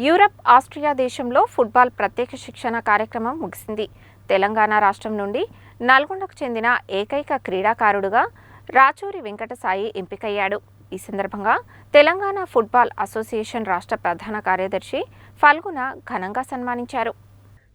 Europe, Austria దేశంలో football ప్రత్యేక శిక్షణ కార్యక్రమం ముగిసింది. తెలంగాణ రాష్ట్రం నుండి నల్గొండకు చెందిన ఏకైక క్రీడాకారుడుగా రాచూరి వెంకటసాయి ఎంపికయ్యాడు. ఈ సందర్భంగా తెలంగాణ ఫుట్బాల్ అసోసియేషన్ రాష్ట్ర ప్రధాన కార్యదర్శి ఫల్గుణ ఘనంగా సన్మానించారు.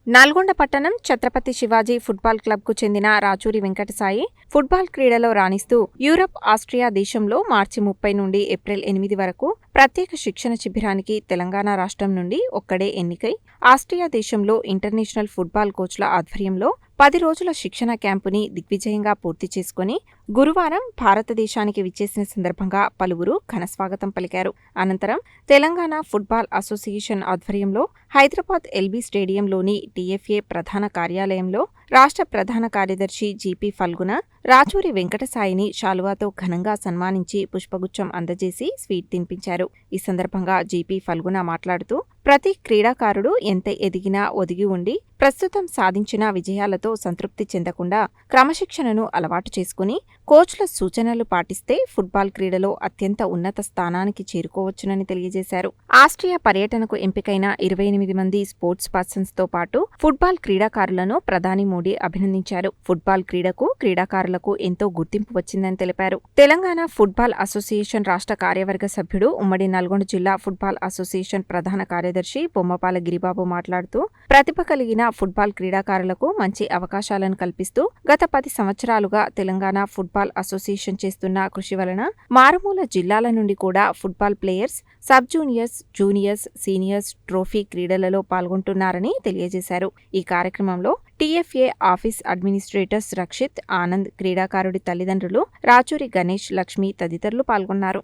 నల్గొండ పట్టణం ఛత్రపతి శివాజీ ఫుట్బాల్ క్లబ్కు చెందిన రాచూరి వెంకటసాయి ఫుట్బాల్ క్రీడలో రాణిస్తూ యూరప్, ఆస్ట్రియా దేశంలో మార్చి 30 నుండి ఏప్రిల్ 8 వరకు ప్రత్యేక శిక్షణ శిబిరానికి తెలంగాణ రాష్ట్రం నుండి ఒక్కడే ఎన్నికై ఆస్ట్రియా దేశంలో ఇంటర్నేషనల్ ఫుట్బాల్ కోచ్ల ఆధ్వర్యంలో 10 రోజుల శిక్షణ క్యాంపుని దిగ్విజయంగా పూర్తి చేసుకుని గురువారం భారతదేశానికి విచ్చేసిన సందర్భంగా పలువురు ఘనస్వాగతం పలికారు. అనంతరం తెలంగాణ ఫుట్బాల్ అసోసియేషన్ ఆధ్వర్యంలో హైదరాబాద్ ఎల్బీ స్టేడియంలోని టీఎఫ్ఏ ప్రధాన కార్యాలయంలో రాష్ట్ర ప్రధాన కార్యదర్శి జీపీ ఫల్గుణ రాచూరి వెంకటసాయిని శాలువాతో ఘనంగా సన్మానించి పుష్పగుచ్చం అందజేసి స్వీట్ తినిపించారు. ఈ సందర్భంగా జీపీ ఫల్గుణ మాట్లాడుతూ ప్రతి క్రీడాకారుడు ఎంత ఎదిగినా ఒదిగి ఉండి ప్రస్తుతం సాధించిన విజయాలతో సంతృప్తి చెందకుండా క్రమశిక్షణను అలవాటు చేసుకుని కోచ్ల సూచనలు పాటిస్తే ఫుట్బాల్ క్రీడలో అత్యంత ఉన్నత స్థానానికి చేరుకోవచ్చునని తెలియజేశారు. ఆస్ట్రియా పర్యటనకు ఎంపికైన 28 మంది స్పోర్ట్స్ పర్సన్స్తో పాటు ఫుట్బాల్ క్రీడాకారులను ప్రధాని మోడీ అభినందించారు. ఫుట్బాల్ క్రీడకు, క్రీడాకారులకు ఎంతో గుర్తింపు వచ్చిందని తెలిపారు. తెలంగాణ ఫుట్బాల్ అసోసియేషన్ రాష్ట్ర కార్యవర్గ సభ్యుడు, ఉమ్మడి నల్గొండ జిల్లా ఫుట్బాల్ అసోసియేషన్ ప్రధాన కార్యదర్శి బొమ్మపాల గిరిబాబు మాట్లాడుతూ ప్రతిభ కలిగిన ఫుట్బాల్ క్రీడాకారులకు మంచి అవకాశాలను కల్పిస్తూ గత 10 సంవత్సరాలుగా తెలంగాణ ఫుట్బాల్ అసోసియేషన్ చేస్తున్న కృషి వలన మారుమూల జిల్లాల నుండి కూడా football players sub juniors, juniors, seniors trophy క్రీడలలో పాల్గొంటున్నారని తెలియజేశారు. ఈ కార్యక్రమంలో TFA office administrators Rakshit, Anand, క్రీడాకారుడి తల్లిదండ్రులు రాచూరి గణేష్, లక్ష్మి తదితరులు పాల్గొన్నారు.